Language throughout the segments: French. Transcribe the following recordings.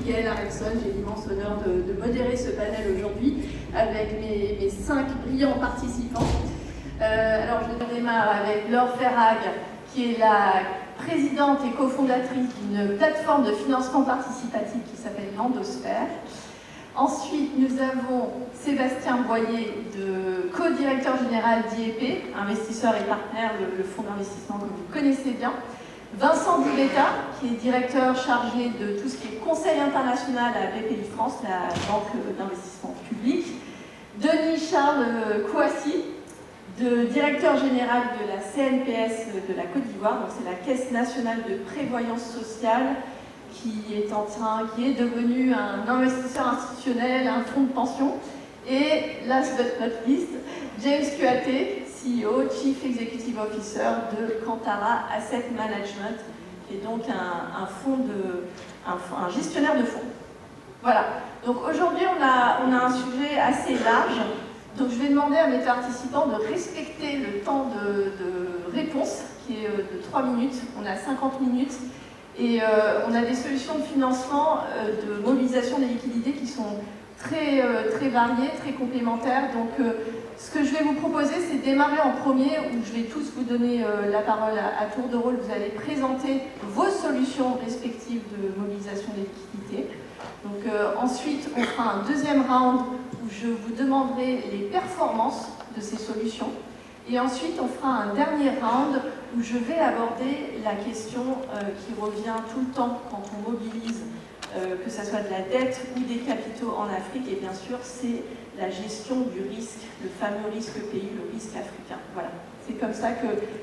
Gaëlle Arelson. J'ai l'immense honneur de modérer ce panel aujourd'hui avec mes 5 brillants participants. Alors je démarre avec Laure Ferrag, qui est la présidente et cofondatrice d'une plateforme de financement participatif qui s'appelle Landosphère. Ensuite, nous avons Sébastien Boyer, co-directeur général d'IEP, investisseur et partenaire, le fonds d'investissement que vous connaissez bien. Vincent Dibetta, qui est directeur chargé de tout ce qui est conseil international à BPIFrance, la banque d'investissement public. Denis Charles Kouassi, directeur général de la CNPS de la Côte d'Ivoire, donc c'est la Caisse nationale de prévoyance sociale, qui est devenu un investisseur institutionnel, un fonds de pension. Et last but not least, James Kuate, CEO, Chief Executive Officer de Kantara Asset Management, qui est donc un gestionnaire de fonds. Voilà. Donc aujourd'hui, on a un sujet assez large. Donc je vais demander à mes participants de respecter le temps de réponse, qui est de 3 minutes. On a 50 minutes. Et on a des solutions de financement, de mobilisation des liquidités qui sont très variées, très complémentaires. Donc ce que je vais vous proposer, c'est de démarrer en premier, où je vais tous vous donner la parole à tour de rôle. Vous allez présenter vos solutions respectives de mobilisation des liquidités. Donc ensuite, on fera un deuxième round où je vous demanderai les performances de ces solutions. Et ensuite, on fera un dernier round où je vais aborder la question qui revient tout le temps quand on mobilise, que ce soit de la dette ou des capitaux en Afrique. Et bien sûr, c'est la gestion du risque, le fameux risque pays, le risque africain. Voilà, c'est comme ça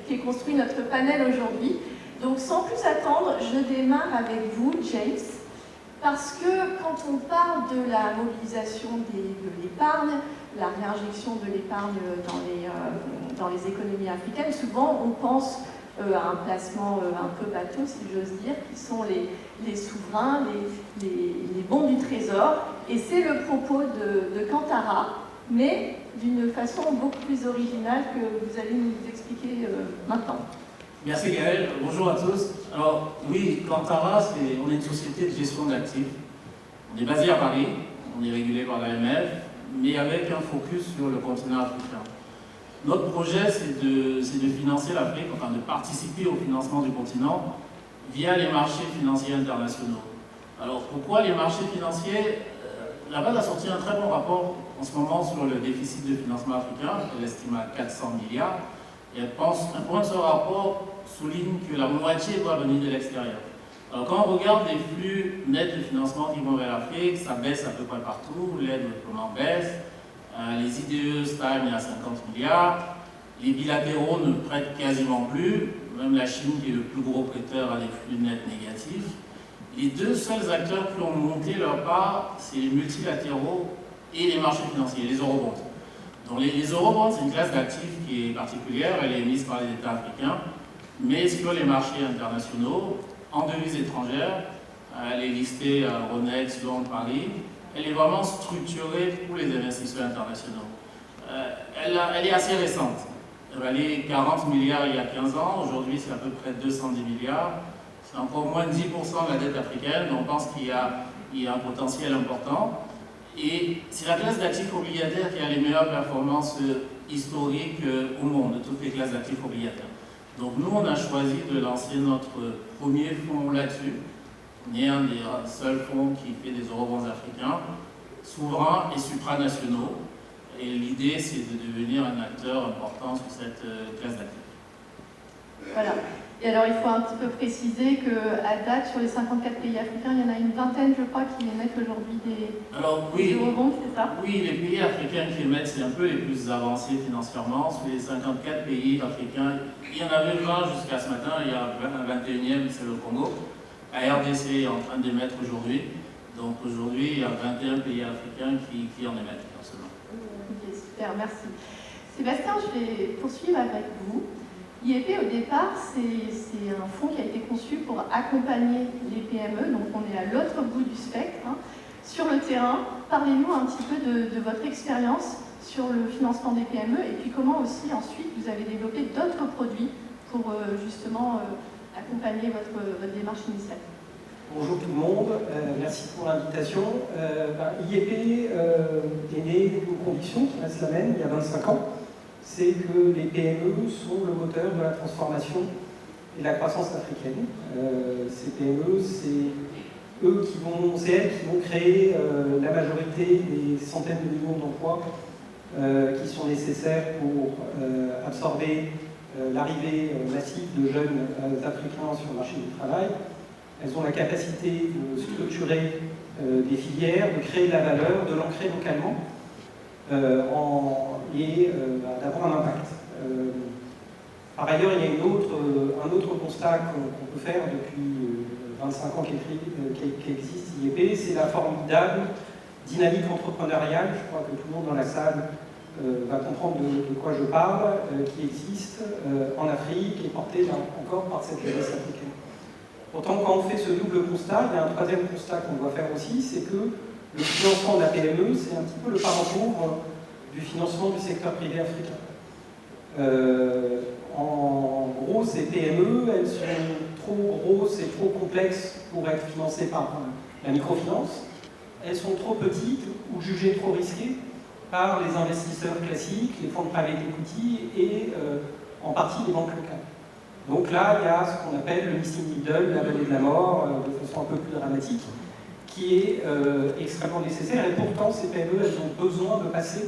qu'est construit notre panel aujourd'hui. Donc, sans plus attendre, je démarre avec vous, James. Parce que quand on parle de la mobilisation de l'épargne, la réinjection de l'épargne dans les économies africaines, souvent on pense à un placement un peu bateau, si j'ose dire, qui sont les souverains, les bons du trésor. Et c'est le propos de Kantara, mais d'une façon beaucoup plus originale que vous allez nous expliquer maintenant. Merci Gaëlle, bonjour à tous. Alors oui, Kantara, on est une société de gestion d'actifs. On est basé à Paris, on est régulé par l'AMF, mais avec un focus sur le continent africain. Notre projet, c'est de financer l'Afrique, enfin de participer au financement du continent via les marchés financiers internationaux. Alors pourquoi les marchés financiers? La BAD a sorti un très bon rapport en ce moment sur le déficit de financement africain, elle estime à 400 milliards. Et elle pense, un point de ce rapport souligne que la moitié doit venir de l'extérieur. Alors quand on regarde les flux nets de financement qui vont vers l'Afrique, ça baisse à peu près partout, l'aide notamment baisse, les IDE stagnent à 50 milliards, les bilatéraux ne prêtent quasiment plus, même la Chine qui est le plus gros prêteur a des flux nets négatifs. Les deux seuls acteurs qui ont monté leur part, c'est les multilatéraux et les marchés financiers, les eurobonds. Donc les eurobonds, c'est une classe d'actifs qui est particulière, elle est émise par les États africains, mais sur les marchés internationaux, en devises étrangères, elle est listée à Euronext, Londres, Paris, elle est vraiment structurée pour les investisseurs internationaux. Elle est assez récente, elle valait 40 milliards il y a 15 ans, aujourd'hui c'est à peu près 210 milliards, c'est encore moins de 10% de la dette africaine, donc on pense qu'il y a un potentiel important. Et c'est la classe d'actifs obligataires qui a les meilleures performances historiques au monde, de toutes les classes d'actifs obligataires. Donc nous, on a choisi de lancer notre premier fonds là-dessus. On est un des seuls fonds qui fait des eurobonds africains, souverains et supranationaux. Et l'idée, c'est de devenir un acteur important sur cette classe d'actifs. Voilà. Et alors, il faut un petit peu préciser qu'à date, sur les 54 pays africains, il y en a une vingtaine, je crois, qui émettent aujourd'hui des eurobonds, c'est ça? Oui, les pays africains qui émettent, c'est un peu les plus avancés financièrement. Sur les 54 pays africains, il y en avait 20 jusqu'à ce matin, il y a un 21e, c'est le Congo. La RDC est en train d'émettre aujourd'hui. Donc aujourd'hui, il y a 21 pays africains qui en émettent, forcément. Ok, super, merci. Sébastien, je vais poursuivre avec vous. IEP, au départ, c'est un fonds qui a été conçu pour accompagner les PME, donc on est à l'autre bout du spectre. Sur le terrain, parlez-nous un petit peu de votre expérience sur le financement des PME et puis comment aussi ensuite vous avez développé d'autres produits pour justement accompagner votre démarche initiale. Bonjour tout le monde, merci pour l'invitation. IEP est né d'une condition qui reste la même il y a 25 ans, c'est que les PME sont le moteur de la transformation et de la croissance africaine. Ces PME, c'est elles qui vont créer la majorité des centaines de millions d'emplois qui sont nécessaires pour absorber l'arrivée massive de jeunes Africains sur le marché du travail. Elles ont la capacité de structurer des filières, de créer de la valeur, de l'ancrer localement et d'avoir un impact. Par ailleurs, il y a un autre constat qu'on peut faire depuis 25 ans qu'existe IEP, c'est la formidable dynamique entrepreneuriale, je crois que tout le monde dans la salle va comprendre de quoi je parle, qui existe en Afrique et portée encore par cette jeunesse africaine. Pourtant, quand on fait ce double constat, il y a un troisième constat qu'on doit faire aussi, c'est que le financement de la PME, c'est un petit peu le parent pauvre du financement du secteur privé africain. En gros, ces PME, elles sont trop grosses et trop complexes pour être financées par la microfinance. Elles sont trop petites ou jugées trop risquées par les investisseurs classiques, les fonds de private equity et en partie les banques locales. Donc là, il y a ce qu'on appelle le missing middle, la vallée de la mort, de façon un peu plus dramatique, qui est extrêmement nécessaire. Et pourtant, ces PME, elles ont besoin de passer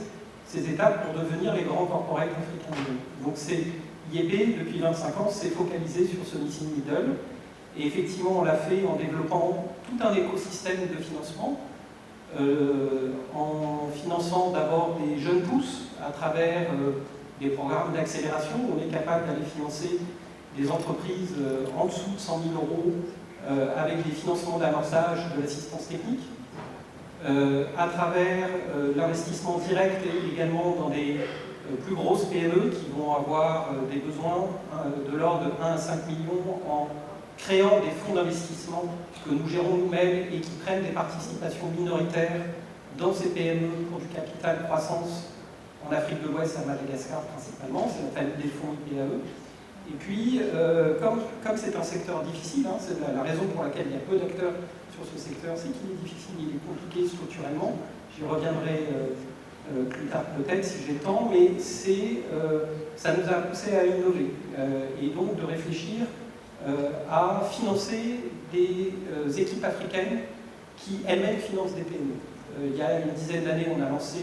ces étapes pour devenir les grands corporates africains. Donc IEP, depuis 25 ans, s'est focalisé sur ce missing middle. Et effectivement, on l'a fait en développant tout un écosystème de financement, en finançant d'abord des jeunes pousses à travers des programmes d'accélération. On est capable d'aller financer des entreprises en dessous de 100 000 € avec des financements d'amorçage de l'assistance technique, à travers l'investissement direct et également dans des plus grosses PME qui vont avoir des besoins de l'ordre de 1 à 5 millions en créant des fonds d'investissement que nous gérons nous-mêmes et qui prennent des participations minoritaires dans ces PME pour du capital croissance en Afrique de l'Ouest, à Madagascar principalement, c'est la famille des fonds IPAE. Et puis, comme c'est un secteur difficile, hein, c'est la raison pour laquelle il y a peu d'acteurs sur ce secteur, c'est qu'il est difficile, il est compliqué structurellement. J'y reviendrai plus tard peut-être si j'ai le temps, mais ça nous a poussé à innover et donc de réfléchir à financer des équipes africaines qui elles-mêmes financent des PME. Il y a une dizaine d'années, on a lancé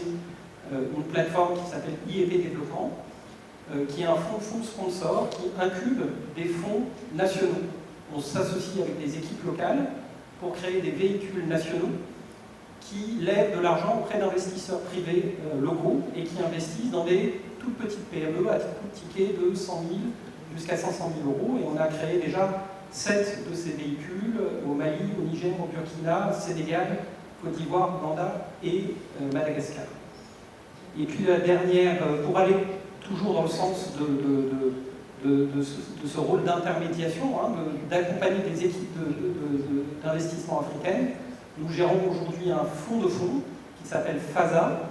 une plateforme qui s'appelle IEP Développement, qui est un fonds sponsor qui incube des fonds nationaux. On s'associe avec des équipes locales pour créer des véhicules nationaux qui lèvent de l'argent auprès d'investisseurs privés locaux et qui investissent dans des toutes petites PME à coût de ticket de 100 000 jusqu'à 500 000 €. Et on a créé déjà 7 de ces véhicules au Mali, au Niger, au Burkina, Sénégal, Côte d'Ivoire, Ouganda et Madagascar. Et puis la dernière, pour aller toujours dans le sens de ce rôle d'intermédiation, hein, d'accompagner des équipes d'investissement africaines, nous gérons aujourd'hui un fonds de fonds qui s'appelle FASA,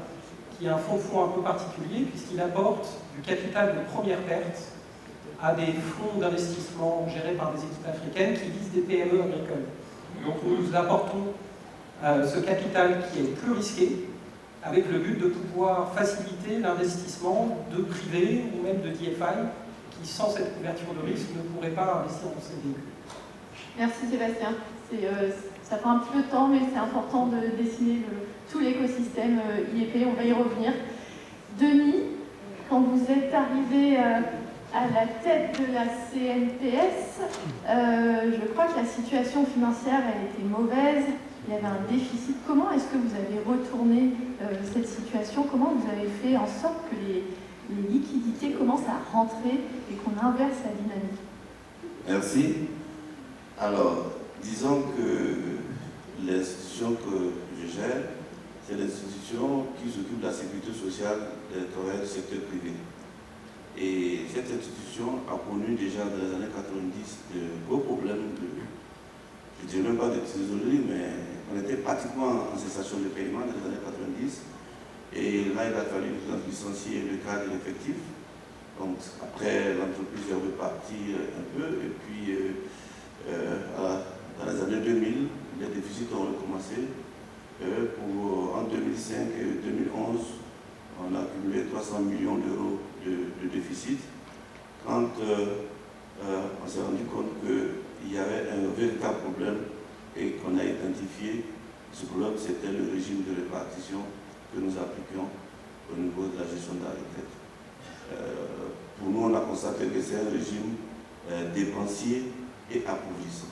qui est un fonds de fonds un peu particulier puisqu'il apporte du capital de première perte à des fonds d'investissement gérés par des équipes africaines qui visent des PME agricoles. Donc nous apportons ce capital qui est plus risqué, avec le but de pouvoir faciliter l'investissement de privés ou même de DFI qui, sans cette couverture de risque, ne pourraient pas investir dans ces véhicules. Merci Sébastien. Ça prend un petit peu de temps, mais c'est important de dessiner tout l'écosystème IEP, on va y revenir. Denis, quand vous êtes arrivé à la tête de la CNPS, je crois que la situation financière elle était mauvaise, il y avait un déficit. Comment est-ce que vous avez retourné cette situation? Comment vous avez fait en sorte que les liquidités commencent à rentrer et qu'on inverse la dynamique? Merci. Alors, disons que l'institution que je gère, c'est l'institution qui s'occupe de la sécurité sociale des travailleurs du secteur privé. Et cette institution a connu déjà dans les années 90 de gros problèmes je ne dirais même pas de trésorerie, mais on était pratiquement en cessation de paiement dans les années 90. Et là, il a fallu licencier le cadre effectif. Donc, après, l'entreprise est repartie un peu. Et puis, dans les années 2000, les déficits ont recommencé. En 2005 et 2011, on a accumulé 300 millions d'euros de déficit. Quand on s'est rendu compte qu'il y avait un véritable problème et qu'on a identifié, ce problème c'était le régime de répartition que nous appliquions au niveau de la gestion de la retraite. Pour nous, on a constaté que c'est un régime dépensier et appauvrissant.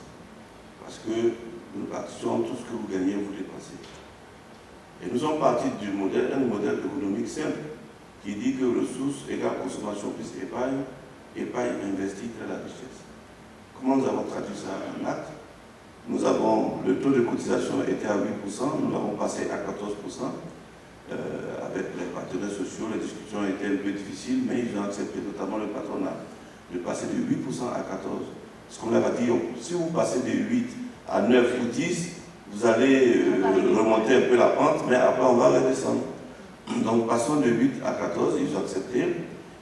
Parce que nous partions, tout ce que vous gagnez, vous dépensez. Et nous sommes partis d'un modèle économique simple qui dit que ressources égale consommation plus épargne, épargne investie crée la richesse. Comment nous avons traduit ça en acte? Le taux de cotisation était à 8%, nous l'avons passé à 14%. Avec les partenaires sociaux, les discussions étaient un peu difficiles, mais ils ont accepté, notamment le patronat, de passer de 8% à 14%. Ce qu'on leur a dit, si vous passez de 8 à 9 ou 10, vous allez remonter un peu la pente, mais après on va redescendre. Donc passons de 8 à 14, ils ont accepté.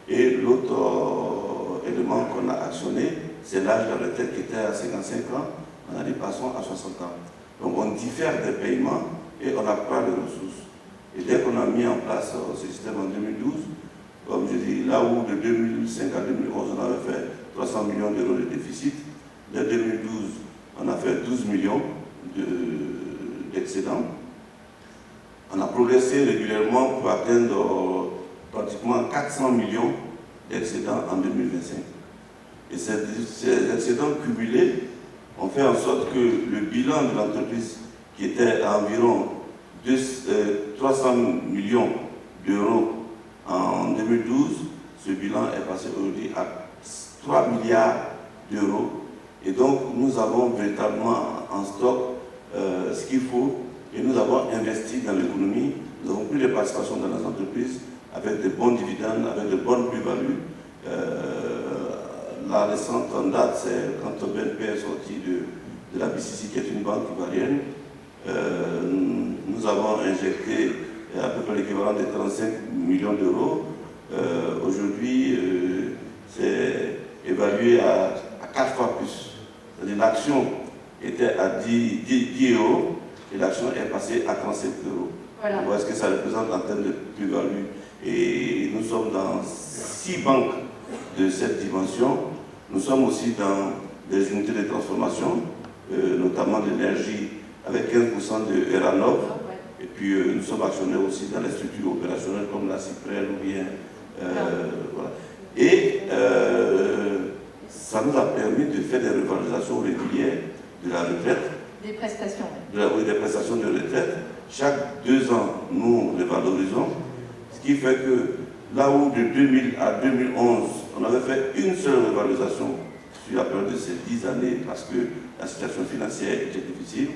Et l'autre élément qu'on a actionné, c'est l'âge de la retraite qui était à 55 ans, on a dit passons à 60 ans. Donc on diffère des paiements et on n'a pas de ressources. Et dès qu'on a mis en place ce système en 2012, comme je dis, là où de 2005 à 2011, on avait fait 300 millions d'euros de déficit, dès 2012, on a fait 12 millions d'excédents. On a progressé régulièrement pour atteindre pratiquement 400 millions d'excédents en 2025. Et ces excédents cumulés ont fait en sorte que le bilan de l'entreprise, qui était à environ 300 millions d'euros en 2012, ce bilan est passé aujourd'hui à 3 milliards d'euros. Et donc, nous avons véritablement en stock ce qu'il faut et nous avons investi dans l'économie. Nous avons pris des participations dans les entreprises avec de bons dividendes, avec de bonnes plus-values. La récente en date, c'est quand BNP est sorti de la BCC, qui est une banque ivoirienne. Nous avons injecté à peu près l'équivalent de 35 millions d'euros. Aujourd'hui, c'est évalué à 4 fois plus. C'est-à-dire l'action était à 10 euros et l'action est passée à 37 euros. Voilà. Vous voyez ce que ça représente en termes de plus-value. Et nous sommes dans 6 banques de cette dimension. Nous sommes aussi dans des unités de transformation, notamment l'énergie, avec 15% de Eranov. Et puis nous sommes actionnaires aussi dans les structures opérationnelles comme la Cyprel ou bien. Voilà. Et ça nous a permis de faire des revalorisations régulières de la retraite. Des prestations. Oui, des prestations de retraite. Chaque 2 ans, nous les valorisons. Ce qui fait que là où de 2000 à 2011, on avait fait une seule revalorisation sur la période de ces 10 années parce que la situation financière était difficile,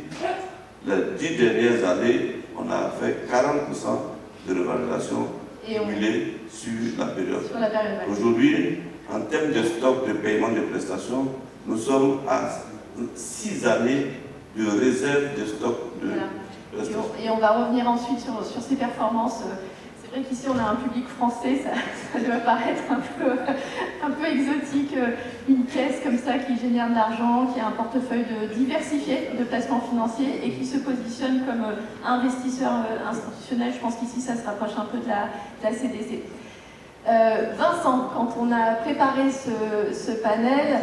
les 10 dernières années, on a fait 40% de revalorisation cumulée sur la période. Aujourd'hui, en termes de stock de paiement de prestations, nous sommes à 6 années de réserve de stock de prestations. Et on va revenir ensuite sur ces performances. C'est vrai qu'ici on a un public français, ça doit paraître un peu exotique, une caisse comme ça qui génère de l'argent, qui a un portefeuille diversifié de placements financiers et qui se positionne comme investisseur institutionnel. Je pense qu'ici ça se rapproche un peu de la CDC. Vincent, quand on a préparé ce panel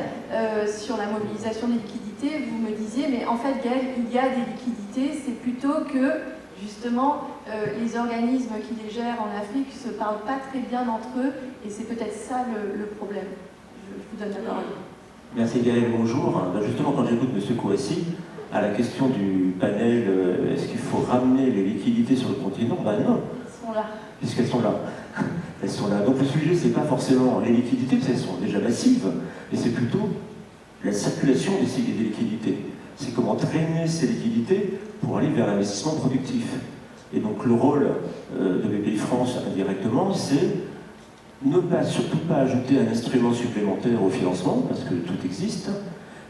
sur la mobilisation des liquidités, vous me disiez, mais en fait Gaël, il y a des liquidités, c'est plutôt que justement, les organismes qui les gèrent en Afrique ne se parlent pas très bien entre eux, et c'est peut-être ça le problème. Je vous donne la parole. Merci Gaël, bonjour. Justement, quand j'écoute M. Kouassi, à la question du panel, est-ce qu'il faut ramener les liquidités sur le continent? Ben non. Elles sont là. Puisqu'elles sont là. Elles sont là. Donc le sujet, ce n'est pas forcément les liquidités, parce qu'elles sont déjà massives, mais c'est plutôt la circulation des liquidités. C'est comment traîner ces liquidités pour aller vers l'investissement productif. Et donc le rôle de BPIFrance indirectement, c'est surtout pas ajouter un instrument supplémentaire au financement, parce que tout existe,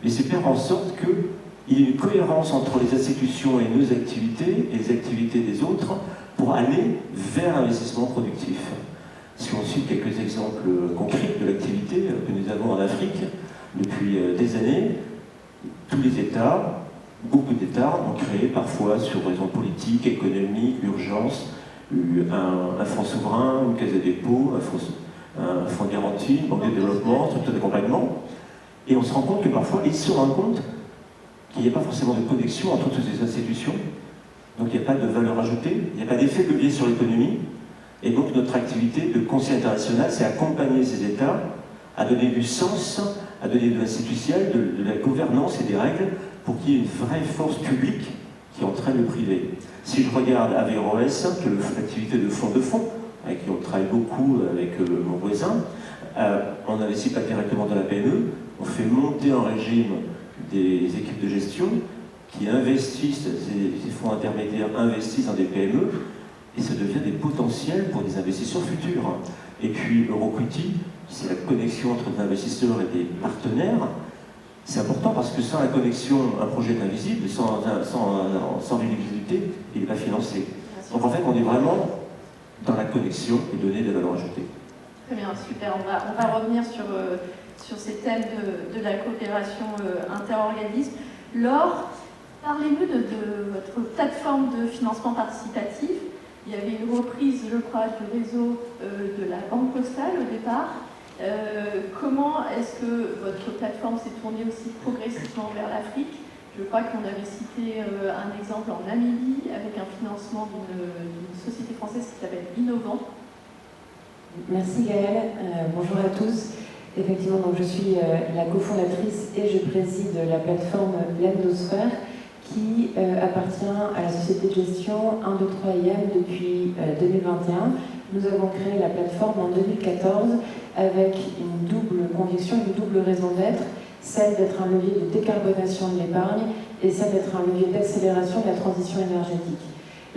mais c'est faire en sorte qu'il y ait une cohérence entre les institutions et nos activités, et les activités des autres, pour aller vers l'investissement productif. Si on suit quelques exemples concrets de l'activité que nous avons en Afrique depuis des années, tous les États Beaucoup d'États ont créé, parfois sur raisons politiques, économiques, urgence, un fonds souverain, une caisse de dépôt, un fonds de garantie, une banque de développement, structure d'accompagnement. Et on se rend compte que parfois, ils se rendent compte qu'il n'y a pas forcément de connexion entre toutes ces institutions. Donc il n'y a pas de valeur ajoutée, il n'y a pas d'effet de levier sur l'économie. Et donc notre activité de conseil international, c'est accompagner ces États à donner du sens, à donner de l'institutionnel, de la gouvernance et des règles pour qu'il y ait une vraie force publique qui entraîne le privé. Si je regarde Averroès, qui est l'activité de fonds, avec qui on travaille beaucoup avec mon voisin, on n'investit pas directement dans la PME, on fait monter en régime des équipes de gestion qui investissent, ces fonds intermédiaires investissent dans des PME, et ça devient des potentiels pour des investisseurs futurs. Et puis Euroquity, c'est la connexion entre des investisseurs et des partenaires. C'est important parce que sans la connexion, un projet est invisible, sans visibilité, il n'est pas financé. Donc en fait, on est vraiment dans la connexion et donner de la valeur ajoutée. Très bien, super. On va revenir sur ces thèmes de la coopération interorganisme. Laure, parlez-nous de votre plateforme de financement participatif. Il y avait une reprise, je crois, du réseau de la Banque Postale au départ. Comment est-ce que votre plateforme s'est tournée aussi progressivement vers l'Afrique? Je crois qu'on avait cité un exemple en Namibie avec un financement d'une société française qui s'appelle Innovant. Merci Gaëlle, bonjour à tous. Effectivement, donc je suis la cofondatrice et je préside la plateforme Lendosphère qui appartient à la société de gestion 123IM depuis 2021. Nous avons créé la plateforme en 2014 avec une double conviction, une double raison d'être, celle d'être un levier de décarbonation de l'épargne et celle d'être un levier d'accélération de la transition énergétique.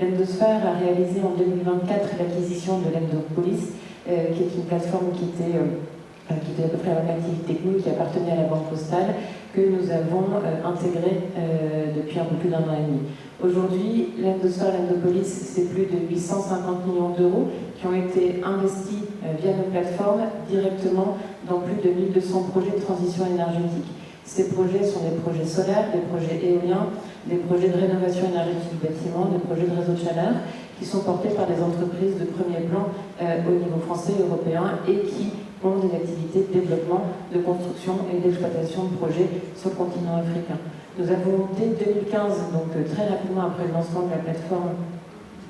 Lendosphère a réalisé en 2024 l'acquisition de Lendopolis, qui est une plateforme qui était à peu près la même activité que nous, qui appartenait à la Banque Postale, que nous avons intégrée depuis un peu plus d'un an et demi. Aujourd'hui, Lendosphère Lendopolis, c'est plus de 850 millions d'euros qui ont été investis via nos plateformes directement dans plus de 1200 projets de transition énergétique. Ces projets sont des projets solaires, des projets éoliens, des projets de rénovation énergétique du bâtiment, des projets de réseau de chaleur qui sont portés par des entreprises de premier plan au niveau français et européen et qui ont des activités de développement, de construction et d'exploitation de projets sur le continent africain. Nous avons, dès 2015, donc très rapidement après le lancement de la plateforme,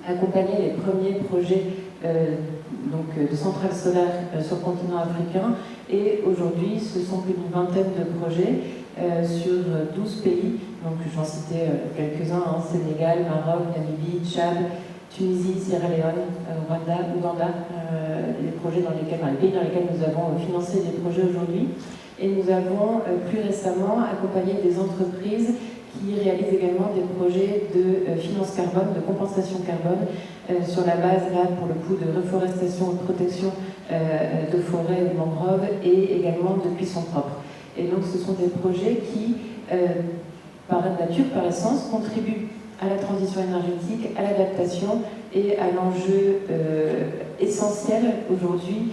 accompagné les premiers projets de centrales solaires sur le continent africain et aujourd'hui, ce sont plus d'une vingtaine de projets sur 12 pays. Donc j'en citais quelques-uns, Sénégal, Maroc, Namibie, Tchad, Tunisie, Sierra Leone, Rwanda, Ouganda, les pays dans lesquels nous avons financé des projets aujourd'hui. Et nous avons plus récemment accompagné des entreprises qui réalisent également des projets de finance carbone, de compensation carbone, sur la base, là, pour le coup, de reforestation, de protection de forêts et de mangroves, et également de cuisson propre. Et donc ce sont des projets qui, par nature, par essence, contribuent à la transition énergétique, à l'adaptation et à l'enjeu essentiel aujourd'hui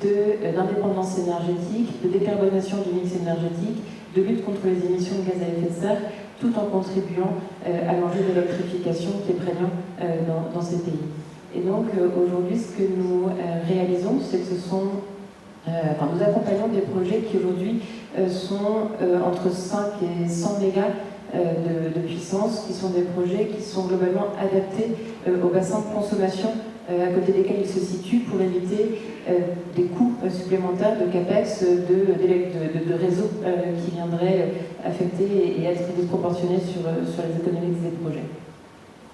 d'indépendance énergétique, de décarbonation du mix énergétique, de lutte contre les émissions de gaz à effet de serre, tout en contribuant à l'enjeu d'électrification qui est prégnant dans ces pays. Et donc aujourd'hui, ce que nous réalisons, c'est que nous accompagnons des projets qui aujourd'hui sont entre 5 et 100 mégas de puissance, qui sont des projets qui sont globalement adaptés au bassin de consommation à côté desquels ils se situent pour éviter des coûts supplémentaires de capex, de réseaux qui viendraient affecter et être disproportionnés sur les économies des projets.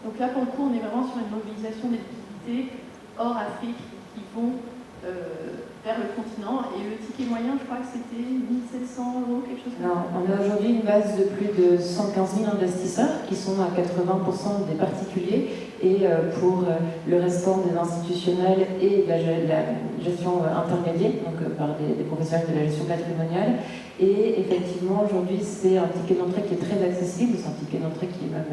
Donc là, pour le coup, on est vraiment sur une mobilisation des liquidités hors Afrique qui vont vers le continent. Et le ticket moyen, je crois que c'était 1 700 €, quelque chose comme ça. On a aujourd'hui une base de plus de 115 000 investisseurs qui sont à 80% des particuliers et pour le restant des institutionnels et de la gestion intermédiaire, donc par des professionnels de la gestion patrimoniale. Et effectivement, aujourd'hui, c'est un ticket d'entrée qui est très accessible, c'est un ticket d'entrée qui est même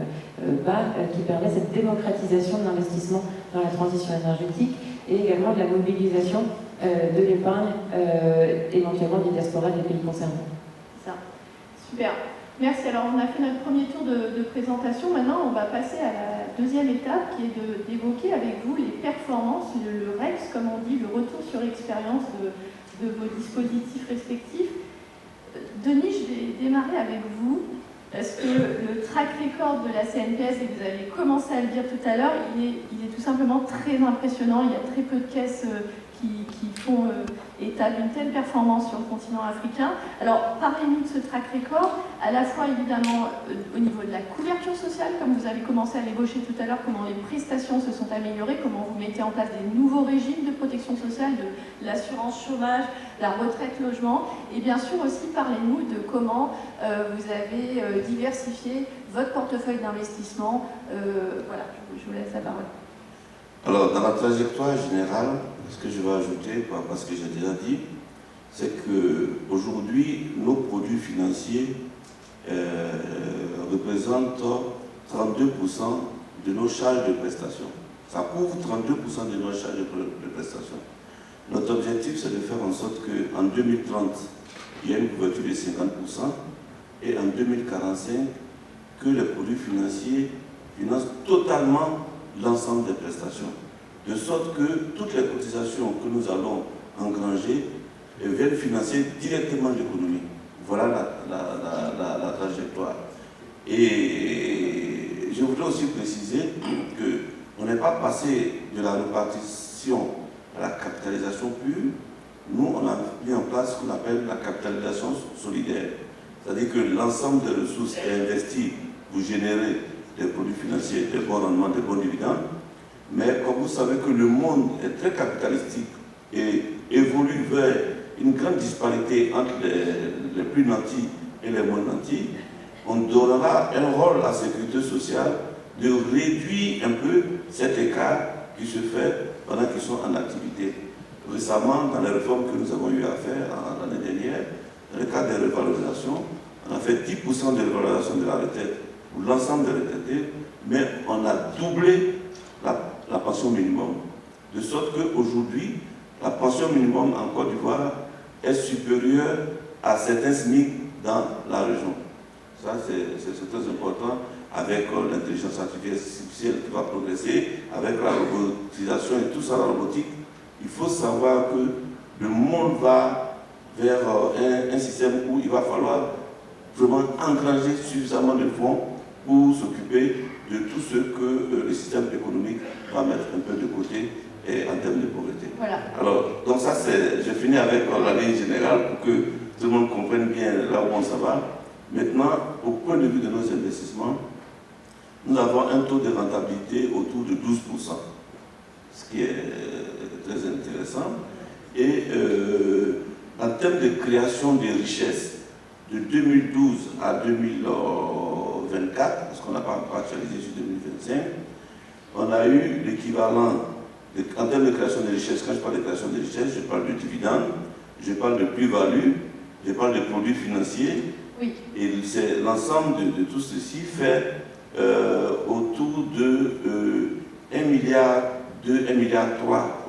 bas, qui permet cette démocratisation de l'investissement dans la transition énergétique et également de la mobilisation de l'épargne, éventuellement des diasporas des pays concernés. Ça, super. Merci. Alors, on a fait notre premier tour de présentation. Maintenant, on va passer à la deuxième étape qui est d'évoquer avec vous les performances, le REX, comme on dit, le retour sur expérience de vos dispositifs respectifs. Denis, je vais démarrer avec vous, parce que le track record de la CNPS, et vous avez commencé à le dire tout à l'heure, il est tout simplement très impressionnant. Il y a très peu de caisses qui font état d'une telle performance sur le continent africain. Alors, parlez-nous de ce track record, à la fois évidemment au niveau de la couverture sociale, comme vous avez commencé à l'ébaucher tout à l'heure, comment les prestations se sont améliorées, comment vous mettez en place des nouveaux régimes de protection sociale, de l'assurance chômage, la retraite logement, et bien sûr aussi parlez-nous de comment vous avez diversifié votre portefeuille d'investissement. Voilà, je vous laisse la parole. Alors, dans la trajectoire générale, ce que je vais ajouter, parce que j'ai déjà dit, c'est qu'aujourd'hui, nos produits financiers représentent 32% de nos charges de prestations. Ça couvre 32% de nos charges de prestations. Notre objectif, c'est de faire en sorte qu'en 2030, il y ait une couverture de 50% et en 2045, que les produits financiers financent totalement l'ensemble des prestations. De sorte que toutes les cotisations que nous allons engranger viennent financer directement l'économie. Voilà la trajectoire. Et je voudrais aussi préciser qu'on n'est pas passé de la répartition à la capitalisation pure. Nous, on a mis en place ce qu'on appelle la capitalisation solidaire. C'est-à-dire que l'ensemble des ressources est investi pour générer des produits financiers, des bons rendements, des bons dividendes. Mais comme vous savez que le monde est très capitalistique et évolue vers une grande disparité entre les plus nantis et les moins nantis, on donnera un rôle à la sécurité sociale de réduire un peu cet écart qui se fait pendant qu'ils sont en activité. Récemment, dans les réformes que nous avons eu à faire l'année dernière, dans le cadre des revalorisations, on a fait 10% de revalorisation de la retraite pour l'ensemble des retraités, mais on a doublé la pension minimum. De sorte qu'aujourd'hui, la pension minimum en Côte d'Ivoire est supérieure à certains SMIC dans la région. Ça, c'est très important avec l'intelligence artificielle qui va progresser, avec la robotisation et tout ça, la robotique. Il faut savoir que le monde va vers un système où il va falloir vraiment engranger suffisamment de fonds pour s'occuper de tout ce que le système économique va mettre un peu de côté en termes de pauvreté. Voilà. Alors, donc ça, je finis avec la ligne générale pour que tout le monde comprenne bien là où on s'en va. Maintenant, au point de vue de nos investissements, nous avons un taux de rentabilité autour de 12%, ce qui est très intéressant. Et en termes de création de richesses, de 2012 à 2024, parce qu'on n'a pas encore actualisé sur 2025, on a eu l'équivalent, en termes de création de richesses, quand je parle de création de richesses, je parle de dividendes, je parle de plus-value, je parle de produits financiers, oui. Et c'est l'ensemble de tout ceci fait autour de 1,2 milliard, 1,3 milliard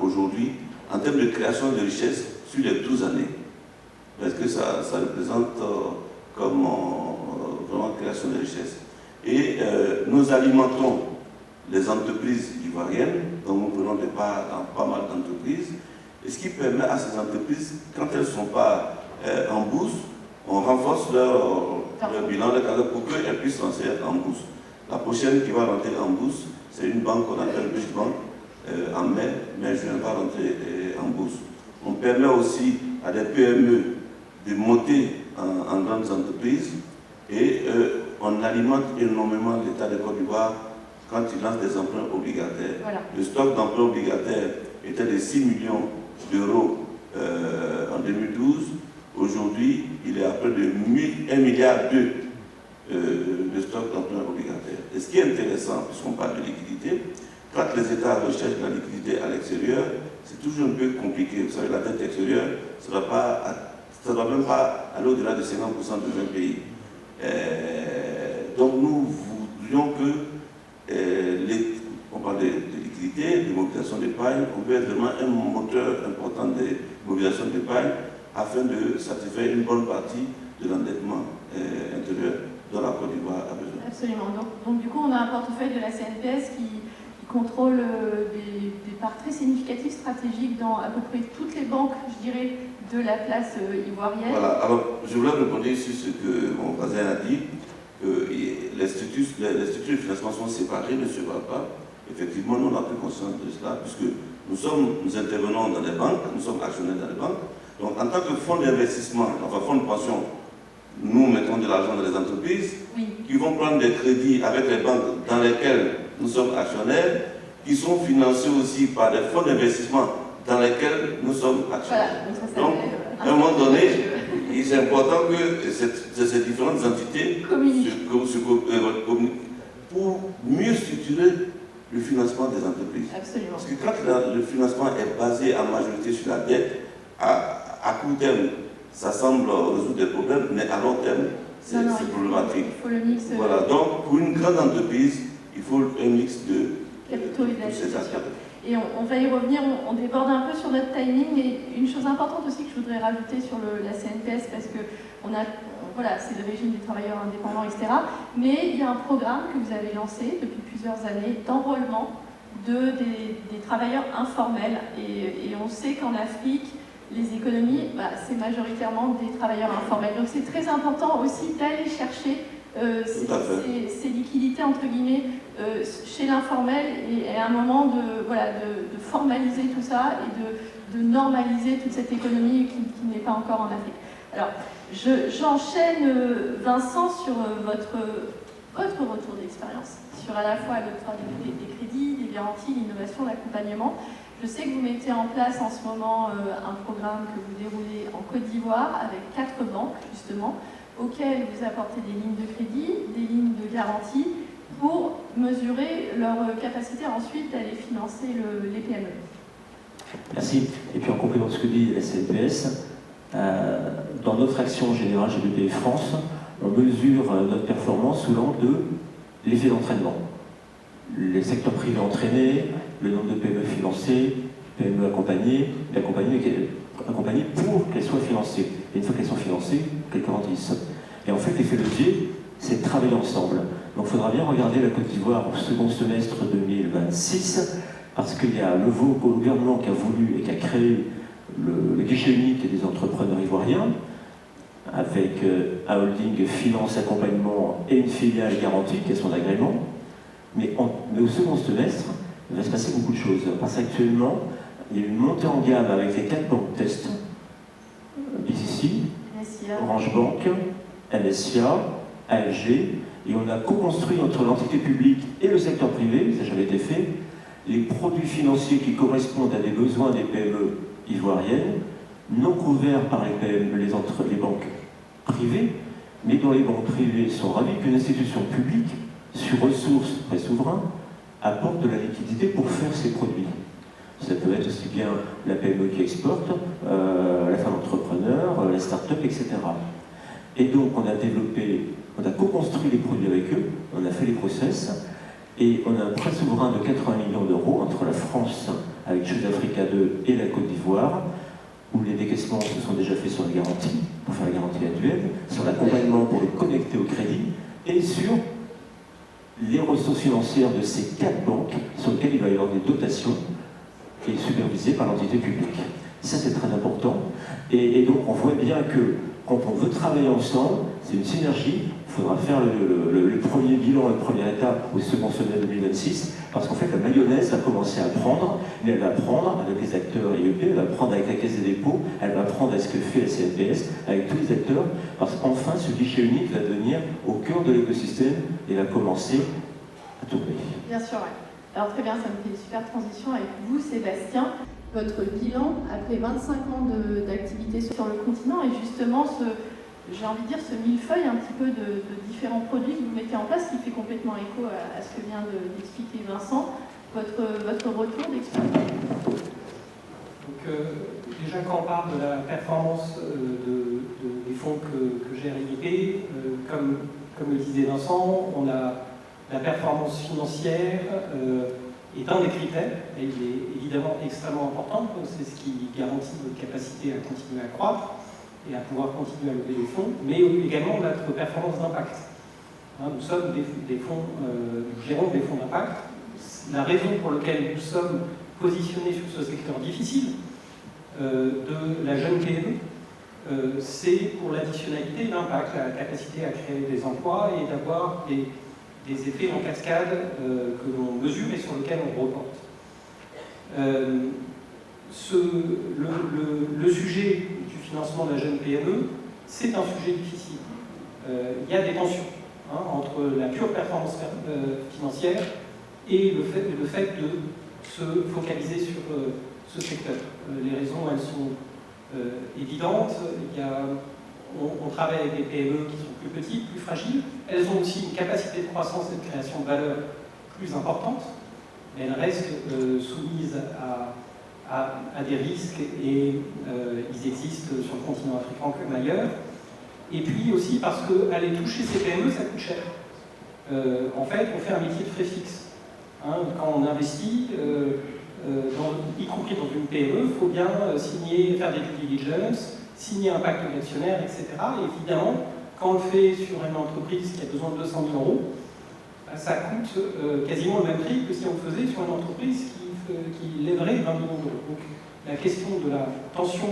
aujourd'hui, en termes de création de richesses sur les 12 années. Parce que ça représente comme vraiment création de richesses. Et nous alimentons les entreprises ivoiriennes, dont nous prenons des parts dans pas mal d'entreprises, et ce qui permet à ces entreprises, quand elles ne sont pas en bourse, on renforce leur bilan de cadre pour qu'elles puissent lancer en bourse. La prochaine qui va rentrer en bourse, c'est une banque qu'on appelle Bank en mai, juin va rentrer en bourse. On permet aussi à des PME de monter en grandes entreprises et on alimente énormément l'État de Côte d'Ivoire quand il lance des emprunts obligataires. Voilà. Le stock d'emprunts obligataires était de 6 millions d'euros en 2012. Aujourd'hui, il est à près de 1,2 milliard de stock d'emprunts obligataires. Et ce qui est intéressant, puisqu'on parle de liquidité, quand les États recherchent la liquidité à l'extérieur, c'est toujours un peu compliqué. Vous savez, la dette extérieure, ça ne doit même pas aller au-delà de 50% de 20 pays. Donc nous voudrions que, on parle de liquidité, de mobilisation d'épargne, on peut être vraiment un moteur important de mobilisation d'épargne afin de satisfaire une bonne partie de l'endettement intérieur dont la Côte d'Ivoire a besoin. Absolument. Donc, du coup, on a un portefeuille de la CNPS qui contrôle des parts très significatives stratégiques dans à peu près toutes les banques, je dirais, de la place ivoirienne. Voilà, alors je voulais répondre sur ce que mon voisin a dit, que les structures de financement sont séparées, ne se voient pas. Effectivement, nous on a pris conscience de cela, puisque nous intervenons dans les banques, nous sommes actionnaires dans les banques. Donc en tant que fonds d'investissement, enfin fonds de pension, nous mettons de l'argent dans les entreprises qui vont prendre des crédits avec les banques dans lesquelles nous sommes actionnaires, qui sont financés aussi par des fonds d'investissement dans lesquels nous sommes actionnaires. Voilà, donc à un moment donné, il est important que ces différentes entités communiquent pour mieux structurer le financement des entreprises. Absolument. Parce que quand le financement est basé en majorité sur la dette, à court terme, ça semble résoudre des problèmes, mais à long terme, c'est problématique. Il faut le mix. Voilà, donc pour une grande entreprise, il faut un mix de capitaux et d'acteurs. Et on va y revenir, on déborde un peu sur notre timing, mais une chose importante aussi que je voudrais rajouter sur la CNPS, parce que voilà, c'est le régime des travailleurs indépendants, etc. Mais il y a un programme que vous avez lancé depuis plusieurs années d'enrôlement des travailleurs informels. Et on sait qu'en Afrique, les économies, c'est majoritairement des travailleurs informels. Donc c'est très important aussi d'aller chercher ces liquidités, entre guillemets, chez l'informel, et à un moment de formaliser tout ça et de normaliser toute cette économie qui n'est pas encore en Afrique. Alors, j'enchaîne, Vincent, sur votre retour d'expérience, sur à la fois l'octroi des crédits, des garanties, l'innovation, l'accompagnement. Je sais que vous mettez en place en ce moment un programme que vous déroulez en Côte d'Ivoire avec 4 banques, justement, auxquelles vous apportez des lignes de crédit, des lignes de garantie, pour mesurer leur capacité ensuite d'aller financer les PME. Merci. Et puis en complément de ce que dit la CNPS, dans notre action générale GBPF France, on mesure notre performance sous l'angle de l'effet d'entraînement. Les secteurs privés entraînés, le nombre de PME financées, PME accompagnées pour qu'elles soient financées. Et une fois qu'elles sont financées, qu'elles grandissent. Et en fait, l'effet levier, c'est de travailler ensemble. Donc il faudra bien regarder la Côte d'Ivoire au second semestre 2026, parce qu'il y a le gouvernement qui a voulu et qui a créé le guichet unique des entrepreneurs ivoiriens, avec un holding finance accompagnement et une filiale garantie qui est son agrément. Mais au second semestre, il va se passer beaucoup de choses. Parce qu'actuellement, il y a une montée en gamme avec les 4 banques test, BCC, Orange Bank, NSIA, AFG, et on a co-construit entre l'entité publique et le secteur privé, ça n'a jamais été fait, les produits financiers qui correspondent à des besoins des PME ivoiriennes, non couverts par les banques privées, mais dont les banques privées sont ravies qu'une institution publique, sur ressources prêts souverains, apporte de la liquidité pour faire ces produits. Ça peut être aussi bien la PME qui exporte, la femme entrepreneur, la start-up, etc. Et donc on a co-construit les produits avec eux, on a fait les process, et on a un prêt souverain de 80 millions d'euros entre la France, avec Chute d'Africa 2 et la Côte d'Ivoire, où les décaissements se sont déjà faits sur la garantie, pour faire la garantie annuelle, sur l'accompagnement pour les connecter au crédit, et sur les ressources financières de ces 4 banques, sur lesquelles il va y avoir des dotations, et supervisées par l'entité publique. Ça, c'est très important. Et donc, on voit bien que quand on veut travailler ensemble, c'est une synergie. Il faudra faire le premier bilan, la première étape au second semestre 2026, parce qu'en fait, la mayonnaise va commencer à prendre, mais elle va prendre avec les acteurs IEP, elle va prendre avec la Caisse des dépôts, elle va prendre avec ce que fait la CNPS, avec tous les acteurs, parce qu'enfin, ce guichet unique va devenir au cœur de l'écosystème et va commencer à tourner. Bien sûr, oui. Alors très bien, ça me fait une super transition avec vous, Sébastien. Votre bilan, après 25 ans d'activité sur le continent, et justement j'ai envie de dire, ce millefeuille un petit peu de différents produits que vous mettez en place, qui fait complètement écho à ce que vient d'expliquer Vincent. Votre retour d'expérience. Donc, déjà, quand on parle de la performance des fonds que gère l'IEP, comme le disait Vincent, on a la performance financière est un des critères, et il est évidemment extrêmement important, c'est ce qui garantit votre capacité à continuer à croître et à pouvoir continuer à lever des fonds, mais également notre performance d'impact. Nous sommes des fonds, nous gérons des fonds d'impact. La raison pour laquelle nous sommes positionnés sur ce secteur difficile de la jeune PME, c'est pour l'additionnalité, l'impact, la capacité à créer des emplois et d'avoir des effets en cascade que l'on mesure et sur lesquels on reporte. Le sujet du financement de la jeune PME, c'est un sujet difficile. Il y a des tensions entre la pure performance financière et le fait de se focaliser sur ce secteur. Les raisons, elles sont évidentes. On travaille avec des PME qui sont plus petites, plus fragiles. Elles ont aussi une capacité de croissance et de création de valeur plus importante, mais elles restent soumises à des risques et ils existent sur le continent africain comme ailleurs. Et puis aussi parce qu'aller toucher ces PME, ça coûte cher. En fait, on fait un métier de frais fixe. Quand on investit, y compris dans une PME, il faut bien faire des due diligence, signer un pacte d'actionnaire, etc. Et évidemment, quand on le fait sur une entreprise qui a besoin de 200 000 €, ça coûte quasiment le même prix que si on le faisait sur une entreprise qui lèverait 20 millions d'euros. Donc la question de la tension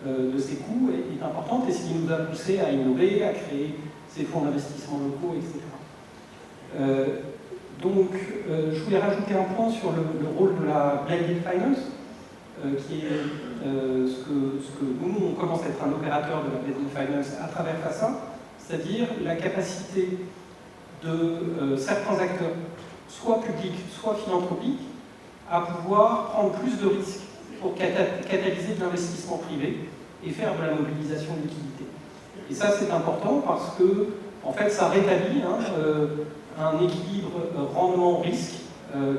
de ces coûts est importante et ce qui nous a poussé à innover, à créer ces fonds d'investissement locaux, etc. Je voulais rajouter un point sur le rôle de la blended finance, qui est ce que nous, on commence à être un opérateur de la blended finance à travers FASA, c'est-à-dire la capacité de certains acteurs, soit publics, soit philanthropiques, à pouvoir prendre plus de risques pour catalyser de l'investissement privé et faire de la mobilisation de liquidités. Et ça, c'est important parce que, en fait, ça rétablit un équilibre rendement-risque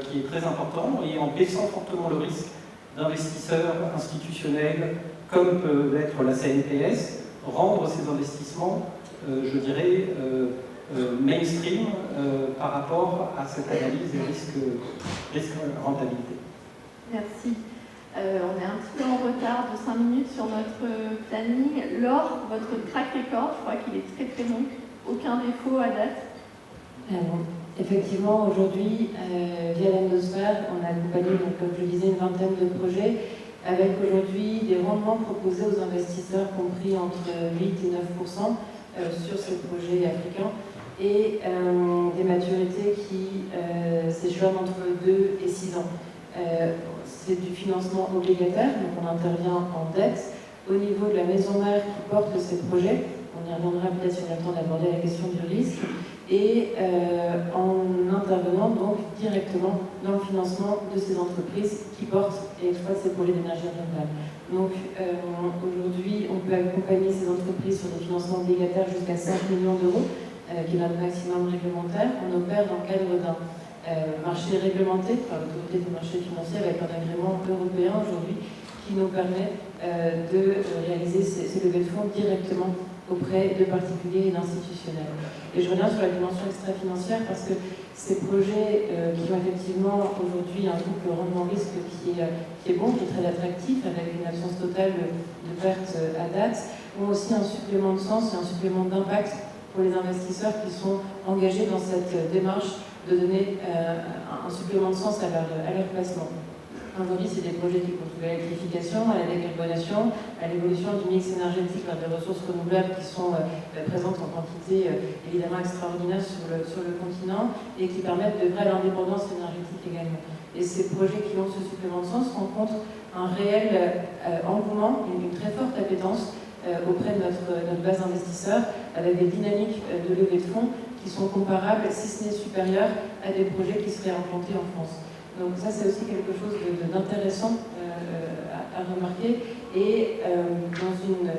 qui est très important et en baissant fortement le risque d'investisseurs institutionnels comme peut l'être la CNPS, rendre ces investissements, je dirais, mainstream par rapport à cette analyse des risques-rentabilité. Merci. On est un petit peu en retard de 5 minutes sur notre planning. Laure, votre track record, je crois qu'il est très très long. Aucun défaut à date. Effectivement, aujourd'hui, via l'Endosphère, on a accompagné, comme je le disais, une vingtaine de projets, avec aujourd'hui des rendements proposés aux investisseurs compris entre 8 et 9% sur ces projets africains, et des maturités qui s'échelonnent entre 2 et 6 ans. C'est du financement obligataire, donc on intervient en dette. Au niveau de la maison mère qui porte ces projets, on y reviendra peut-être si on a le temps d'aborder la question du risque, et en intervenant donc directement dans le financement de ces entreprises qui portent et exploitent ces projets d'énergie renouvelable. Donc aujourd'hui, on peut accompagner ces entreprises sur des financements obligataires jusqu'à 5 millions d'euros, qui est notre maximum réglementaire. On opère dans le cadre d'un marché réglementé par l'autorité du marché financier avec un agrément européen aujourd'hui qui nous permet de réaliser ces levées de fonds directement auprès de particuliers et d'institutionnels. Et je reviens sur la dimension extra-financière parce que ces projets qui ont effectivement aujourd'hui un couple rendement-risque qui est bon, qui est très attractif, avec une absence totale de pertes à date, ont aussi un supplément de sens et un supplément d'impact pour les investisseurs qui sont engagés dans cette démarche de donner un supplément de sens à leur placement. Aujourd'hui, c'est des projets qui contribuent à l'électrification, à la décarbonation, à l'évolution du mix énergétique vers des ressources renouvelables qui sont présentes en quantité évidemment extraordinaire sur le continent et qui permettent de vraie indépendance énergétique également. Et ces projets qui ont ce supplément de sens rencontrent un réel engouement, une très forte appétence auprès de notre base d'investisseurs, avec des dynamiques de levée de fonds qui sont comparables, si ce n'est supérieures, à des projets qui seraient implantés en France. Donc ça, c'est aussi quelque chose d'intéressant à remarquer, et dans une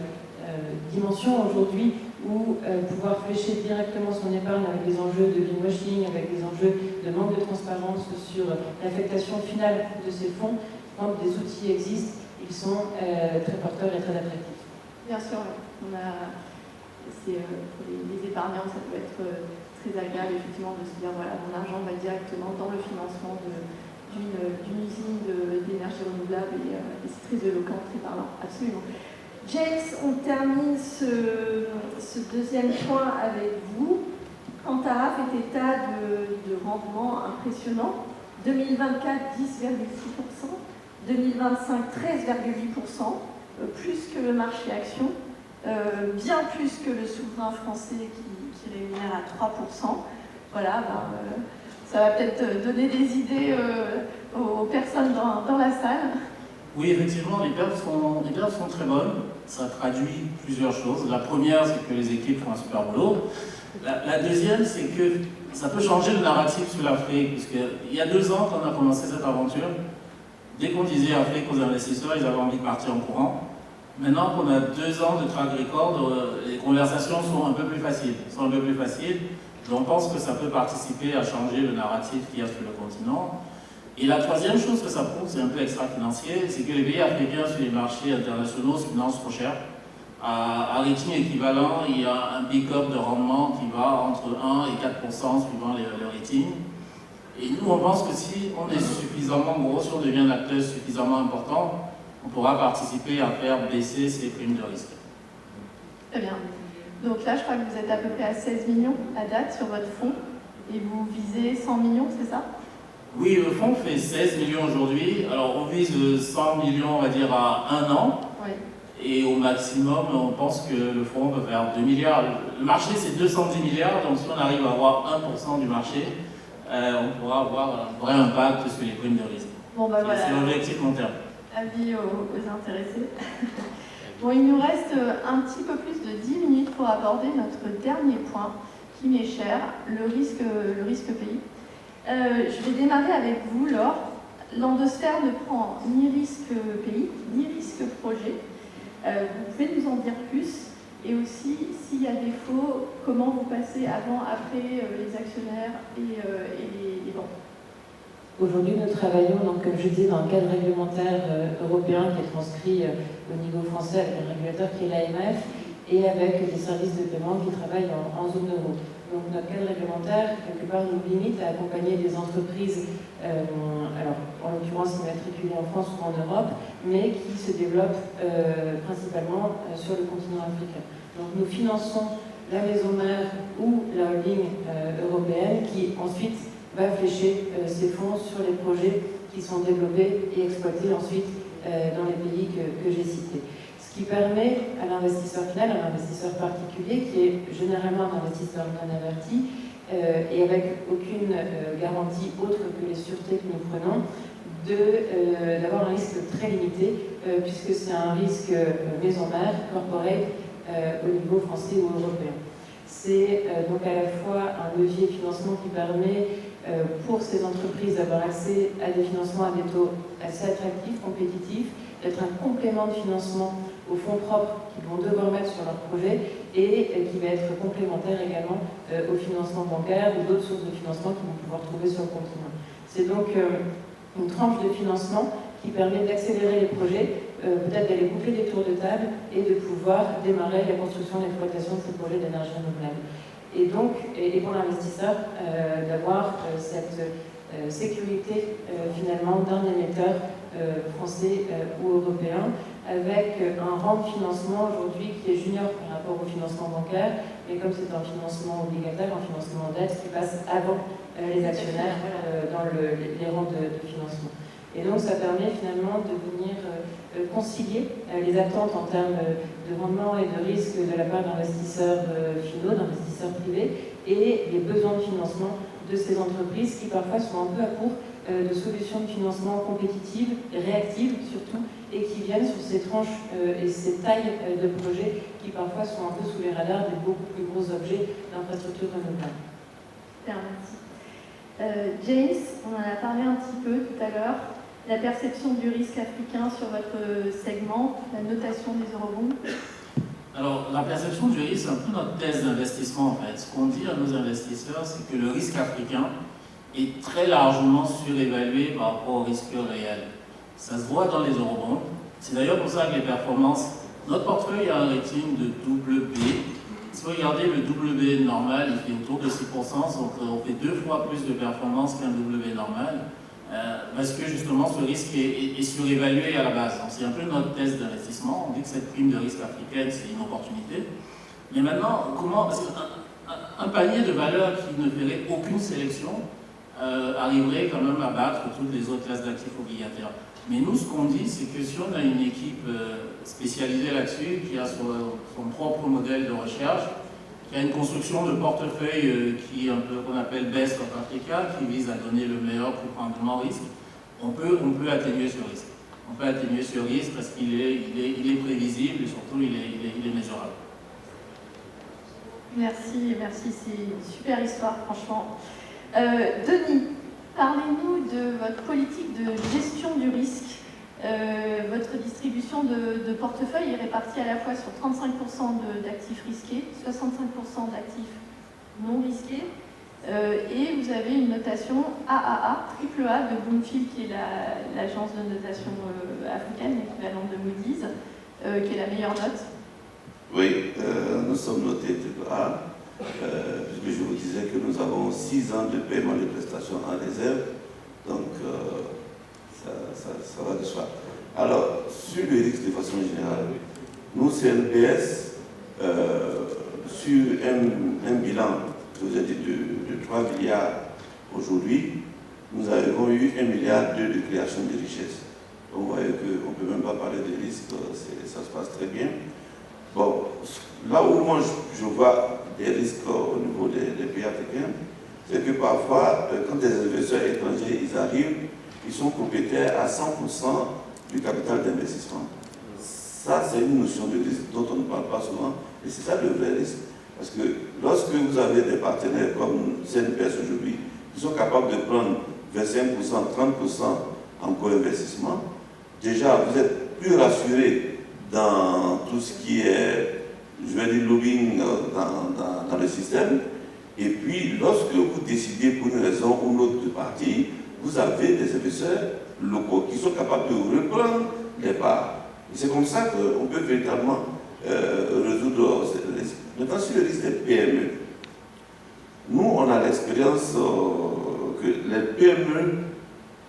dimension aujourd'hui où pouvoir flécher directement son épargne avec des enjeux de greenwashing, avec des enjeux de manque de transparence sur l'affectation finale de ces fonds, quand des outils existent, ils sont très porteurs et très attractifs. Bien sûr, pour les épargnants, ça peut être très agréable effectivement de se dire voilà, mon argent va directement dans le financement d'une usine d'énergie renouvelable, et c'est très éloquent, très parlant, absolument. James, on termine ce deuxième point avec vous. Cantara fait état de rendements impressionnants. 2024, 10,6%. 2025, 13,8%. Plus que le marché action. Bien plus que le souverain français qui rémunère à 3%. Voilà, ça va peut-être donner des idées aux personnes dans la salle. Oui, effectivement, les perfs sont très bonnes. Ça traduit plusieurs choses. La première, c'est que les équipes font un super boulot. La deuxième, c'est que ça peut changer le narratif sur l'Afrique. Parce qu'il y a 2 ans, quand on a commencé cette aventure, dès qu'on disait Afrique aux investisseurs, ils avaient envie de partir en courant. Maintenant qu'on a 2 ans de track record, les conversations sont un peu plus faciles. Donc on pense que ça peut participer à changer le narratif qu'il y a sur le continent. Et la troisième chose que ça prouve, c'est un peu extra-financier, c'est que les pays africains sur les marchés internationaux se financent trop cher. À rating équivalent, il y a un pick-up de rendement qui va entre 1 et 4% suivant le rating. Et nous, on pense que si on est suffisamment gros, si on devient un acteur suffisamment important, on pourra participer à faire baisser ces primes de risque. Très bien. Donc là, je crois que vous êtes à peu près à 16 millions à date sur votre fonds et vous visez 100 millions, c'est ça? Oui, le fonds fait 16 millions aujourd'hui. Alors, on vise 100 millions, on va dire, à 1 an. Oui. Et au maximum, on pense que le fonds peut faire 2 milliards. Le marché, c'est 210 milliards. Donc, si on arrive à avoir 1% du marché, on pourra avoir un vrai impact sur les primes de risque. Bon, bah voilà. C'est l'objectif long terme. Avis aux intéressés. Bon, il nous reste un petit peu plus de 10 minutes pour aborder notre dernier point qui m'est cher, le risque pays. Je vais démarrer avec vous, Laure. L'endosphère ne prend ni risque pays, ni risque projet. Vous pouvez nous en dire plus? Et aussi, s'il y a défaut, comment vous passez avant, après les actionnaires et les banques? Aujourd'hui, nous travaillons, donc, comme je disais, dans le cadre réglementaire européen qui est transcrit au niveau français avec un régulateur qui est l'AMF et avec des services de paiement qui travaillent en zone euro. Donc notre cadre réglementaire, quelque part, nous limite à accompagner des entreprises, alors en l'occurrence immatriculées en France ou en Europe, mais qui se développent principalement sur le continent africain. Donc nous finançons la maison mère ou la holding européenne qui ensuite va flécher ces fonds sur les projets qui sont développés et exploités ensuite dans les pays que j'ai cités. Ce qui permet à l'investisseur final, à l'investisseur particulier, qui est généralement un investisseur bien averti et avec aucune garantie autre que les sûretés que nous prenons, d'avoir un risque très limité, puisque c'est un risque maison mère, corporate, au niveau français ou européen. C'est donc à la fois un levier de financement qui permet pour ces entreprises d'avoir accès à des financements à des taux assez attractifs, compétitifs, d'être un complément de financement aux fonds propres qu'ils vont devoir mettre sur leur projet et qui va être complémentaire également au financement bancaire ou d'autres sources de financement qu'ils vont pouvoir trouver sur le continent. C'est donc une tranche de financement qui permet d'accélérer les projets, peut-être d'aller boucler des tours de table et de pouvoir démarrer la construction et l'exploitation de ces projets d'énergie renouvelable. Et donc, et pour l'investisseur, d'avoir cette sécurité finalement d'un émetteur français ou européen, avec un rang de financement aujourd'hui qui est junior par rapport au financement bancaire, mais comme c'est un financement obligataire, un financement en dette qui passe avant les actionnaires dans les rangs de financement. Et donc ça permet finalement de venir concilier les attentes en termes de rendement et de risque de la part d'investisseurs finaux, d'investisseurs privés, et les besoins de financement de ces entreprises qui parfois sont un peu à court de solutions de financement compétitives, réactives surtout, et qui viennent sur ces tranches et ces tailles de projets qui parfois sont un peu sous les radars des beaucoup plus gros objets d'infrastructures renouvelables. Super, merci. James, on en a parlé un petit peu tout à l'heure. La perception du risque africain sur votre segment, la notation des eurobonds. Alors, la perception du risque, c'est un peu notre thèse d'investissement en fait. Ce qu'on dit à nos investisseurs, c'est que le risque africain est très largement surévalué par rapport au risque réel. Ça se voit dans les eurobonds. C'est d'ailleurs pour ça que les performances, notre portefeuille a un rating de double B. Si vous regardez le double B normal, il fait autour de 6%, donc on fait 2 fois plus de performance qu'un double B normal. Parce que justement ce risque est surévalué à la base. C'est un peu notre thèse d'investissement. On dit que cette prime de risque africaine, c'est une opportunité. Mais maintenant, comment... Parce qu'un un panier de valeurs qui ne ferait aucune sélection arriverait quand même à battre toutes les autres classes d'actifs obligataires. Mais nous, ce qu'on dit, c'est que si on a une équipe spécialisée là-dessus, qui a son propre modèle de recherche, qui a une construction de portefeuille qui est un peu qu'on appelle Best of Africa, qui vise à donner le meilleur pour prendre le moins risque, on peut atténuer ce risque. On peut atténuer ce risque parce qu'il est prévisible et surtout il est mesurable. Merci, c'est une super histoire, franchement. Denis, parlez-nous de votre politique de gestion du risque. Votre distribution de portefeuille est répartie à la fois sur 35% d'actifs risqués, 65% d'actifs non risqués, et vous avez une notation AAA, AAA de Bloomfield, qui est l'agence de notation africaine, l'équivalent de Moody's, qui est la meilleure note. Oui, nous sommes notés AAA, puisque je vous disais que nous avons 6 ans de paiement de prestations en réserve, donc ça va de soi. Alors, sur le risque de façon générale, nous, CNPS, sur un bilan, je vous ai dit, de 3 milliards aujourd'hui, nous avons eu 1,2 milliard de création de richesses. Donc, vous voyez qu'on ne peut même pas parler de risque, ça se passe très bien. Bon, là où moi je vois des risques au niveau des pays africains, c'est que parfois, quand des investisseurs étrangers ils arrivent, ils sont propriétaires à 100% du capital d'investissement. Ça, c'est une notion de risque dont on ne parle pas souvent, et c'est ça le vrai risque. Parce que lorsque vous avez des partenaires comme CNPS aujourd'hui, qui sont capables de prendre 25%, 30% en co-investissement, déjà vous êtes plus rassuré dans tout ce qui est, je vais dire, lobbying dans le système. Et puis, lorsque vous décidez pour une raison ou une autre de partir, vous avez des investisseurs locaux qui sont capables de reprendre les parts. Et c'est comme ça qu'on peut véritablement résoudre ces risques. Maintenant, sur le risque des PME, nous, on a l'expérience que les PME,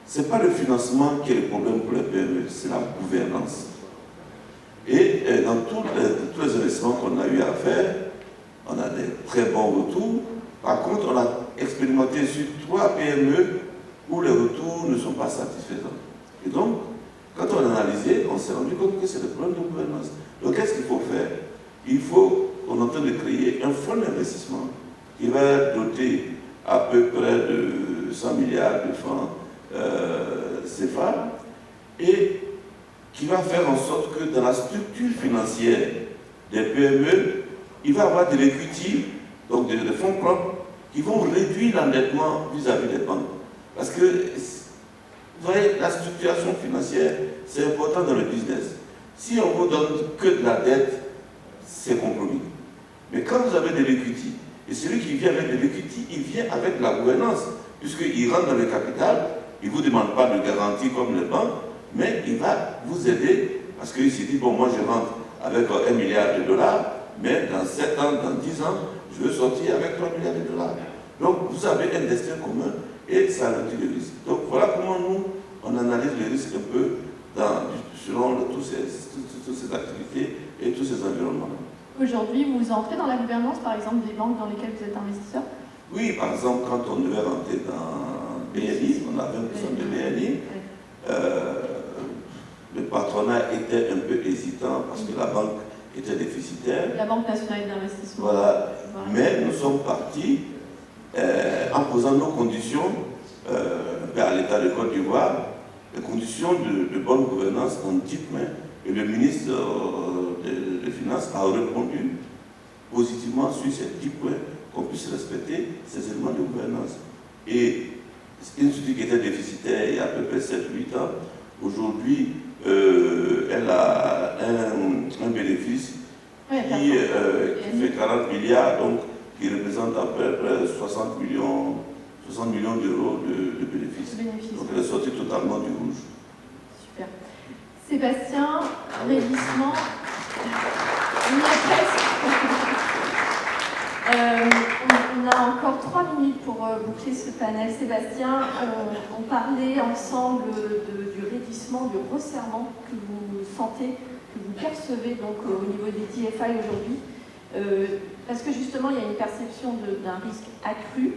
ce n'est pas le financement qui est le problème pour les PME, c'est la gouvernance. Et dans tous les investissements qu'on a eu à faire, on a des très bons retours. Par contre, on a expérimenté sur 3 PME où les retours ne sont pas satisfaisants. Et donc, quand on a analysé, on s'est rendu compte que c'est le problème de gouvernance. Donc, qu'est-ce qu'il faut faire? On est en train de créer un fonds d'investissement qui va être doté à peu près de 100 milliards de francs CFA et qui va faire en sorte que dans la structure financière des PME, il va y avoir de l'equity, donc des fonds propres, qui vont réduire l'endettement vis-à-vis des banques. Parce que, vous voyez, la structuration financière, c'est important dans le business. Si on vous donne que de la dette, c'est compromis. Mais quand vous avez de l'equity, et celui qui vient avec de l'equity, il vient avec de la gouvernance, puisqu'il rentre dans le capital, il ne vous demande pas de garantie comme les banques, mais il va vous aider, parce qu'il s'est dit, bon, moi je rentre avec 1 milliard de dollars, mais dans 7 ans, dans 10 ans, je veux sortir avec 3 milliards de dollars. Donc vous avez un destin commun et ça réduit le risque. Donc voilà comment nous, on analyse le risque un peu selon toutes ces activités et tous ces environnements. Aujourd'hui, vous entrez dans la gouvernance, par exemple, des banques dans lesquelles vous êtes investisseur? Oui, par exemple, quand on devait rentrer dans BNI, on a 20% de BNI, le patronat était un peu hésitant parce que la banque était déficitaire. La Banque nationale d'investissement. Voilà. Mais nous sommes partis en posant nos conditions à l'État de Côte d'Ivoire, les conditions de bonne gouvernance en 10 points. Et le ministre des Finances a répondu positivement sur ces 10 points qu'on puisse respecter ces éléments de gouvernance. Et une structure qui était déficitaire il y a à peu près 7-8 ans, aujourd'hui, elle a un bénéfice qui fait 40 milliards, donc qui représente à peu près 60 millions d'euros de bénéfices. Donc elle est sortie totalement du rouge. Super. Sébastien, raidissement. On y est presque. On a encore 3 minutes pour boucler ce panel. Sébastien, on parlait ensemble du raidissement, du resserrement que vous sentez, que vous percevez donc, au niveau des DFI aujourd'hui. parce que justement il y a une perception d'un risque accru,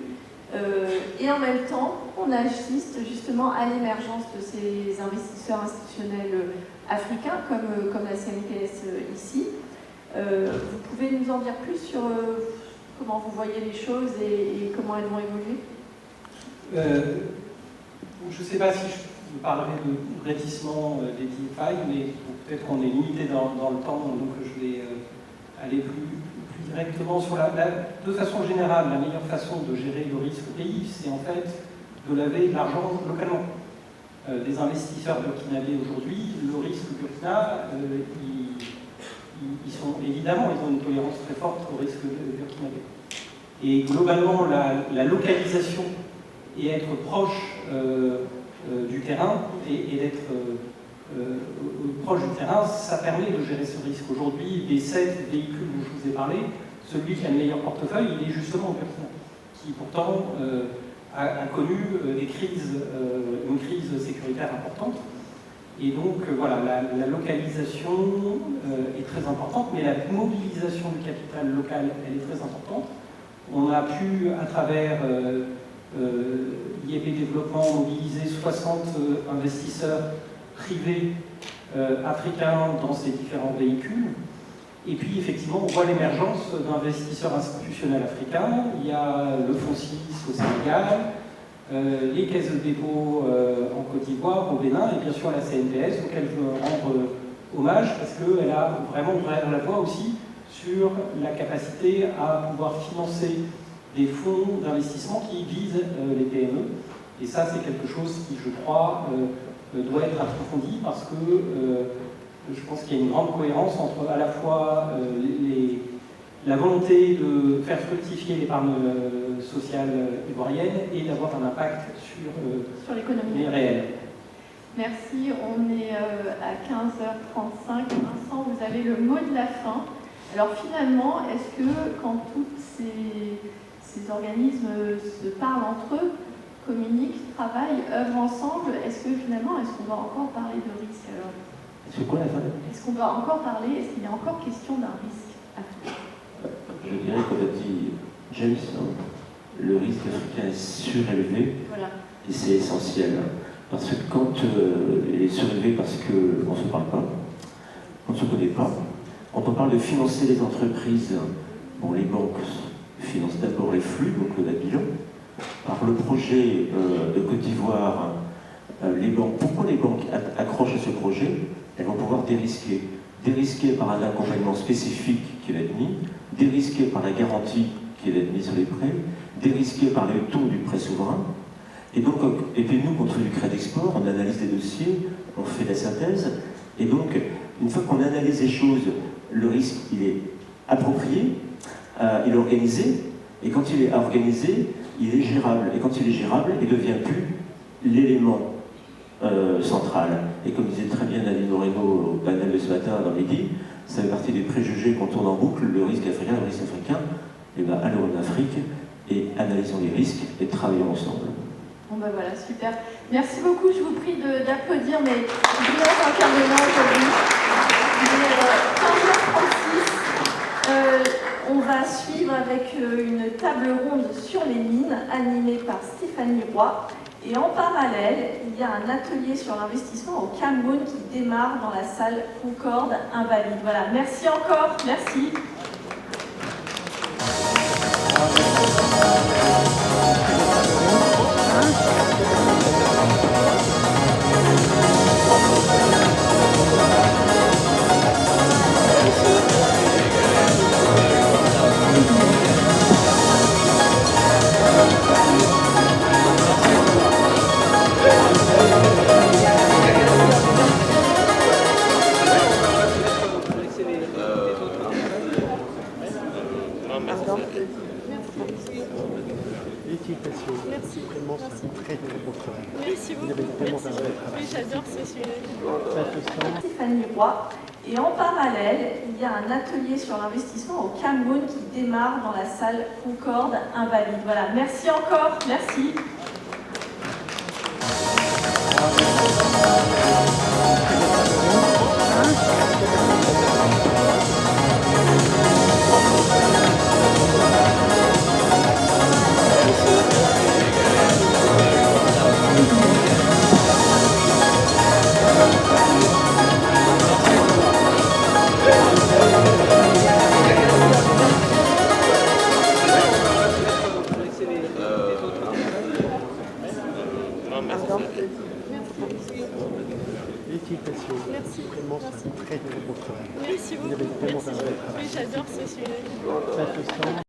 et en même temps on assiste justement à l'émergence de ces investisseurs institutionnels africains comme la CNPS ici. Vous pouvez nous en dire plus sur comment vous voyez les choses et comment elles vont évoluer? Je ne sais pas si je parlerai de rétissement des DeFi, mais peut-être qu'on est limité dans le temps, donc je vais aller plus directement sur de façon générale, la meilleure façon de gérer le risque au pays, c'est en fait de laver de l'argent localement. Des investisseurs burkinabés aujourd'hui, le risque Burkina, ils sont évidemment, ils ont une tolérance très forte au risque burkinabé. Et globalement, la localisation et être proche du terrain et d'être proche du terrain, ça permet de gérer ce risque. Aujourd'hui, des 7 véhicules dont je vous ai parlé, celui qui a le meilleur portefeuille, il est justement au Burkina, qui pourtant a connu une crise sécuritaire importante. Et donc, voilà, la localisation est très importante, mais la mobilisation du capital local, elle est très importante. On a pu, à travers IEP Développement, mobiliser 60 investisseurs privés africains dans ces différents véhicules. Et puis, effectivement, on voit l'émergence d'investisseurs institutionnels africains. Il y a le FONSIS au Sénégal, les caisses de dépôt en Côte d'Ivoire, au Bénin, et bien sûr la CNPS, auquel je veux rendre hommage, parce qu'elle a vraiment ouvert la voie aussi sur la capacité à pouvoir financer des fonds d'investissement qui visent les PME. Et ça, c'est quelque chose qui, je crois, doit être approfondi, parce que je pense qu'il y a une grande cohérence entre à la fois la volonté de faire fructifier l'épargne sociale ivoirienne et d'avoir un impact sur l'économie réelle. Merci, on est à 15h35. Vincent, vous avez le mot de la fin. Alors finalement, est-ce que quand tous ces organismes se parlent entre eux, communiquent, travaillent, œuvrent ensemble, est-ce qu'on doit encore parler de risque alors? C'est quoi la fin? Est-ce qu'on doit encore parler? Est-ce qu'il y a encore question d'un risque africain? Je dirais, comme a dit James, le risque africain est surélevé, voilà. Et c'est essentiel. Parce que quand il est surélevé parce qu'on ne se parle pas, on ne se connaît pas, quand on parle de financer les entreprises, bon, les banques financent d'abord les flux, donc le bilan. Par le projet de Côte d'Ivoire, pourquoi les banques accrochent à ce projet? Elles vont pouvoir dérisquer. Dérisquer par un accompagnement spécifique qui est admis, dérisquer par la garantie qui est admise sur les prêts, dérisquer par le taux du prêt souverain. Et puis nous, contre du crédit export, on analyse des dossiers, on fait la synthèse. Et donc, une fois qu'on analyse les choses, le risque, il est approprié, il est organisé. Et quand il est organisé, il est gérable. Et quand il est gérable, il ne devient plus l'élément central. Et comme disait très bien Nadine Moreno au panel de ce matin dans Midi, ça fait partie des préjugés qu'on tourne en boucle, le risque africain. Et bien allons en Afrique et analysons les risques et travaillons ensemble. Bon ben voilà, super. Merci beaucoup, je vous prie d'applaudir mes brillants intervenants aujourd'hui. Il est 15h36. On va suivre avec une table ronde sur les mines animée par Stéphanie Roy. Et en parallèle, il y a un atelier sur l'investissement au Cameroun qui démarre dans la salle Concorde Invalide. Voilà, merci encore, merci. Merci. Vraiment, c'est très très beau travail. Merci beaucoup. Oui, j'adore ce sujet. Stéphanie Roy. Et en parallèle, il y a un atelier sur l'investissement au Cameroun qui démarre dans la salle Concorde Invalide. Voilà, merci encore, merci. Félicitations. Merci. Vraiment, c'est un très très beau travail. Merci beaucoup. Vous avez vraiment Merci. fait un vrai travail. Oui, j'adore ce sujet. Ça se sent.